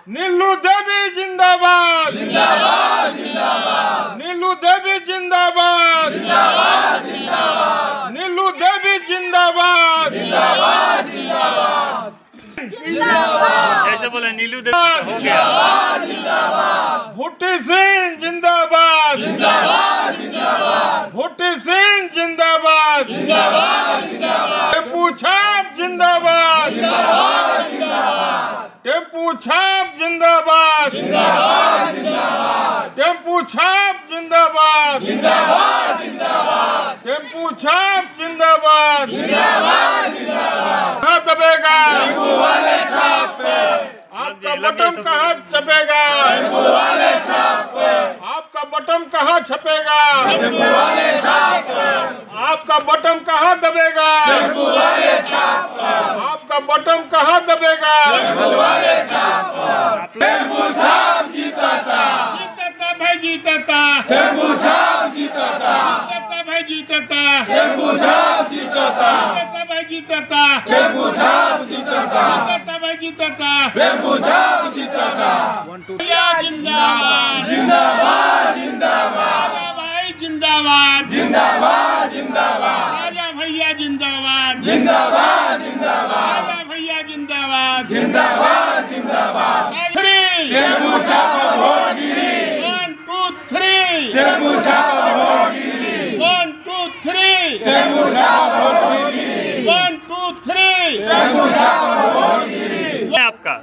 नीलू देवी जिंदाबाद जिंदाबाद जिंदाबाद। नीलू देवी जिंदाबाद जिंदाबाद जिंदाबाद। नीलू देवी जिंदाबाद जिंदाबाद जिंदाबाद जिंदाबाद। ऐसे बोले नीलू देवी हो गया। जिंदाबाद। भुट्टी सिंह जिंदाबाद जिंदाबाद जिंदाबाद। भुट्टी सिंह जिंदाबाद जिंदाबाद जिंदाबाद। टेम्पू छाप जिंदाबाद जिंदाबाद जिंदाबाद। टेम्पू छाप जिंदाबाद जिंदाबाद जिंदाबाद। टेम्पू छाप जिंदाबाद जिंदाबाद जिंदाबाद। टेम्पू छाप जिंदाबाद जिंदाबाद जिंदाबाद। कहाँ दबेगा टेम्पू वाले छाप पे? आपका बटन कहाँ छपेगा टेम्पू वाले छाप पे? आपका बटन कहाँ छपेगा टेम्पू वाले छाप पे? आपका बटन कहाँ दबेगा टेम्पू वाले छाप पे? आपका बटन कहाँ दबेगा टेम्पू वाले छाप पे? टेम्पू छाप जीता भाई जीता। टेम्पू छाप जीता भाई जीता। टेम्पू छाप जीता भाई जीता। टेम्पू छाप जीता भाई जीता। टेम्पू छाप जीता। जिंदाबाद जिंदाबाद जिंदाबाद। भाई जिंदाबाद जिंदाबाद जिंदाबाद। राजा भैया जिंदाबाद जिंदाबाद जिंदाबाद। राजा भैया जिंदाबाद जिंदाबाद जिंदाबाद। टेम्पू छाप वोट गिरी। 1 2 3 टेम्पू छाप वोट गिरी। 1 2 3 टेम्पू छाप वोट गिरी। 1 2 3 टेम्पू छाप वोट गिरी। आपका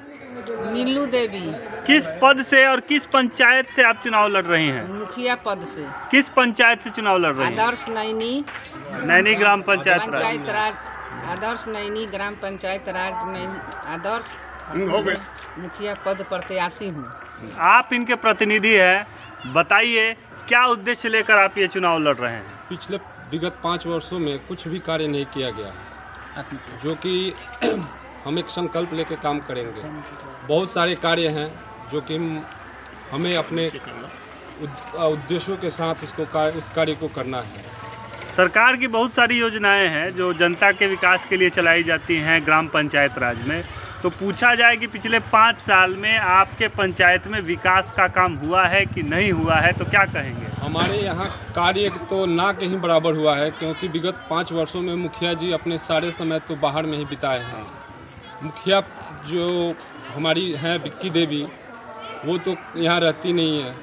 नीलू देवी। किस पद से और किस पंचायत से आप चुनाव लड़ रही हैं? मुखिया पद से। किस पंचायत से चुनाव लड़ रही हैं? आदर्श नैनी नैनी ग्राम पंचायत राज। आदर्श नैनी ग्राम पंचायत राज नैनी आदर्श मुखिया पद प्रत्याशी हूँ। आप इनके प्रतिनिधि हैं, बताइए क्या उद्देश्य लेकर आप ये चुनाव लड़ रहे हैं? पिछले विगत 5 वर्षों में कुछ भी कार्य नहीं किया गया, जो कि हम एक संकल्प लेकर काम करेंगे। बहुत सारे कार्य हैं जो कि हमें अपने उद्देश्यों के साथ उस कार्य को करना है। सरकार की बहुत सारी योजनाएं हैं जो जनता के विकास के लिए चलाई जाती हैं ग्राम पंचायत राज में। तो पूछा जाए कि पिछले 5 साल में आपके पंचायत में विकास का काम हुआ है कि नहीं हुआ है, तो क्या कहेंगे? हमारे यहाँ कार्य तो ना कहीं बराबर हुआ है, क्योंकि विगत 5 वर्षों में मुखिया जी अपने सारे समय तो बाहर में ही बिताए हैं। मुखिया जो हमारी हैं विक्की देवी, वो तो यहाँ रहती नहीं है।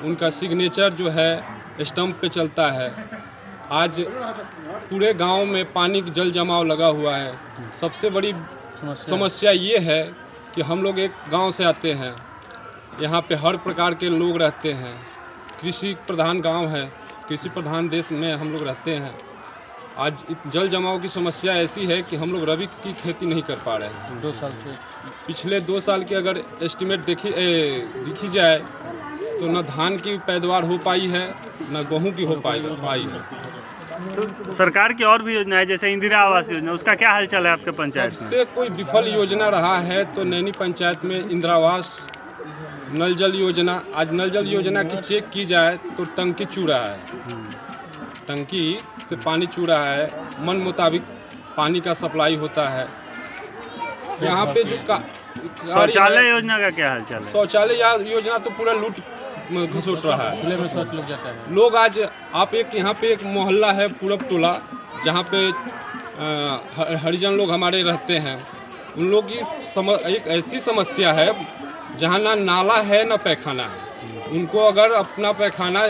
उनका सिग्नेचर जो है स्टंप पे चलता है। आज पूरे गांव में पानी की जल जमाव लगा हुआ है। सबसे बड़ी समस्या ये है कि हम लोग एक गांव से आते हैं, यहाँ पे हर प्रकार के लोग रहते हैं। कृषि प्रधान गांव है, कृषि प्रधान देश में हम लोग रहते हैं। आज जल जमाव की समस्या ऐसी है कि हम लोग रबी की खेती नहीं कर पा रहे हैं। 2 साल से पिछले 2 साल की अगर एस्टिमेट दिखी जाए तो न धान की पैदावार हो पाई है, न गेहूँ की हो पाई है। तो सरकार की और भी योजनाएं जैसे इंदिरा आवास योजना, उसका क्या हालचाल है आपके पंचायत में? सबसे कोई विफल योजना रहा है तो नैनी पंचायत में इंदिरा आवास, नल जल योजना। आज नल जल योजना की चेक की जाए तो टंकी चू रहा है, टंकी से पानी चू रहा है, मन मुताबिक पानी का सप्लाई होता है। यहाँ पे जो शौचालय योजना का क्या हालचाल है? शौचालय योजना तो पूरा लूट घसोट रहा है। खुले में शौच लग जाता है। लोग आज आप यहाँ पे एक मोहल्ला है पूरब टोला, जहाँ पे हरिजन लोग हमारे रहते हैं। उन लोग की एक ऐसी समस्या है जहाँ ना नाला है ना पैखाना है। उनको अगर अपना पैखाना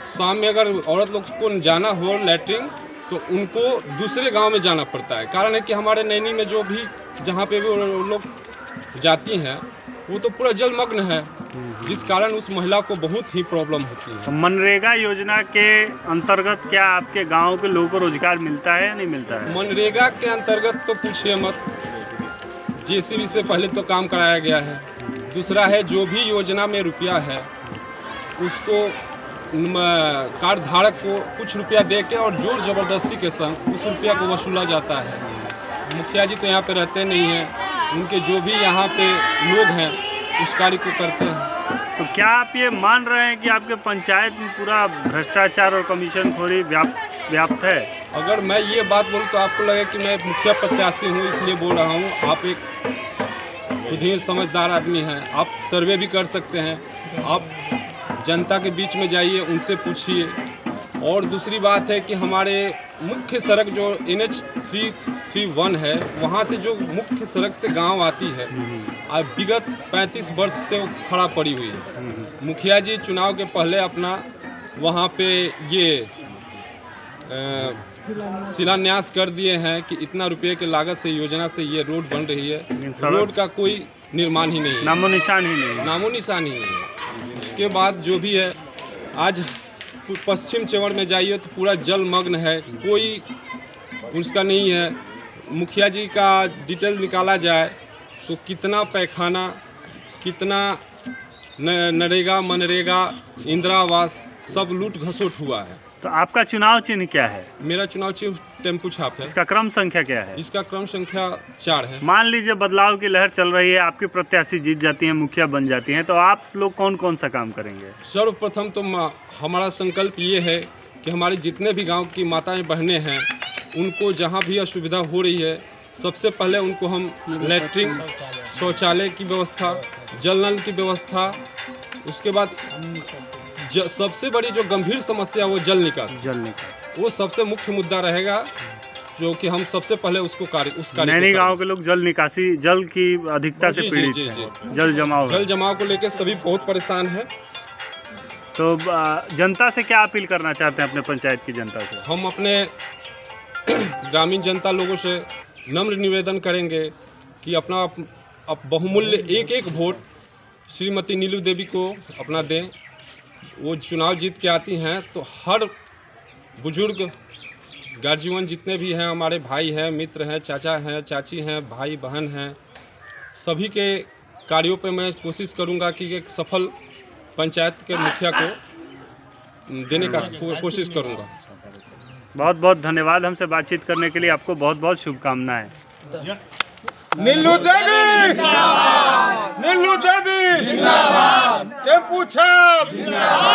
शाम में अगर औरत लोग को जाना हो लैट्रिन, तो उनको दूसरे गांव में जाना पड़ता है। कारण है कि हमारे नैनी में जो भी जहाँ पे भी वो लोग जाती हैं वो तो पूरा जलमग्न है, जिस कारण उस महिला को बहुत ही प्रॉब्लम होती है। तो मनरेगा योजना के अंतर्गत क्या आपके गांव के लोगों को रोजगार मिलता है या नहीं मिलता है? मनरेगा के अंतर्गत तो पूछिए मत, जेसीबी से पहले तो काम कराया गया है। दूसरा है जो भी योजना में रुपया है उसको कार्ड धारक को कुछ रुपया दे के और जोर जबरदस्ती के संग उस रुपया को वसूला जाता है। मुखिया जी तो यहाँ पे रहते नहीं हैं, उनके जो भी यहाँ पे लोग हैं उस कार्य को करते हैं। तो क्या आप ये मान रहे हैं कि आपके पंचायत में पूरा भ्रष्टाचार और कमीशनखोरी व्याप्त है? अगर मैं ये बात बोलूँ तो आपको लगे कि मैं मुखिया प्रत्याशी हूँ इसलिए बोल रहा हूँ। आप एक खुद ही समझदार आदमी हैं। आप सर्वे भी कर सकते हैं, आप जनता के बीच में जाइए, उनसे पूछिए। और दूसरी बात है कि हमारे मुख्य सड़क जो NH 331 है, वहाँ से जो मुख्य सड़क से गांव आती है, अब विगत 35 वर्ष से वो खड़ा पड़ी हुई है। मुखिया जी चुनाव के पहले अपना वहाँ पे ये शिलान्यास कर दिए हैं कि इतना रुपये की लागत से योजना से ये रोड बन रही है। रोड का कोई निर्माण ही नहीं है, नामो निशान ही नहीं है। नामो निशान ही नहीं है। उसके बाद जो भी है, आज पश्चिम चेवड़ में जाइए तो पूरा जलमग्न है, कोई उसका नहीं है। मुखिया जी का डिटेल निकाला जाए तो कितना पैखाना, कितना नरेगा, मनरेगा, इंदिरा आवास सब लूट घसोट हुआ है। तो आपका चुनाव चिन्ह क्या है? मेरा चुनाव चिन्ह टेम्पू छाप है। इसका क्रम संख्या क्या है? इसका क्रम संख्या 4 है। मान लीजिए बदलाव की लहर चल रही है, आपकी प्रत्याशी जीत जाती हैं, मुखिया बन जाती हैं, तो आप लोग कौन कौन सा काम करेंगे? सर्वप्रथम तो हमारा संकल्प ये है कि हमारे जितने भी गांव की माताएं बहनें हैं, उनको जहां भी असुविधा हो रही है, सबसे पहले उनको हम लैट्रिन, शौचालय की व्यवस्था, जल नल की व्यवस्था, उसके बाद सबसे बड़ी जो गंभीर समस्या वो जल निकास, वो सबसे मुख्य मुद्दा रहेगा, जो कि हम सबसे पहले उसको नैनी गांव के लोग जल निकासी, जल की अधिकता से पीड़ित हैं। जल जमाव को लेकर सभी बहुत परेशान हैं। तो जनता से क्या अपील करना चाहते हैं अपने पंचायत की जनता से? हम अपने ग्रामीण जनता लोगों से नम्र निवेदन करेंगे कि अपना बहुमूल्य एक वोट श्रीमती नीलू देवी को अपना दें। वो चुनाव जीत के आती हैं तो हर बुजुर्ग गार्जियन जितने भी हैं, हमारे भाई हैं, मित्र हैं, चाचा हैं, चाची हैं, भाई बहन हैं, सभी के कार्यों पे मैं कोशिश करूंगा कि एक सफल पंचायत के मुखिया को देने का कोशिश करूंगा। बहुत बहुत धन्यवाद हमसे बातचीत करने के लिए। आपको बहुत बहुत शुभकामनाएं। नीलू देवी जिंदाबाद, नीलू देवी जिंदाबाद, टेम्पू छाप जिंदाबाद।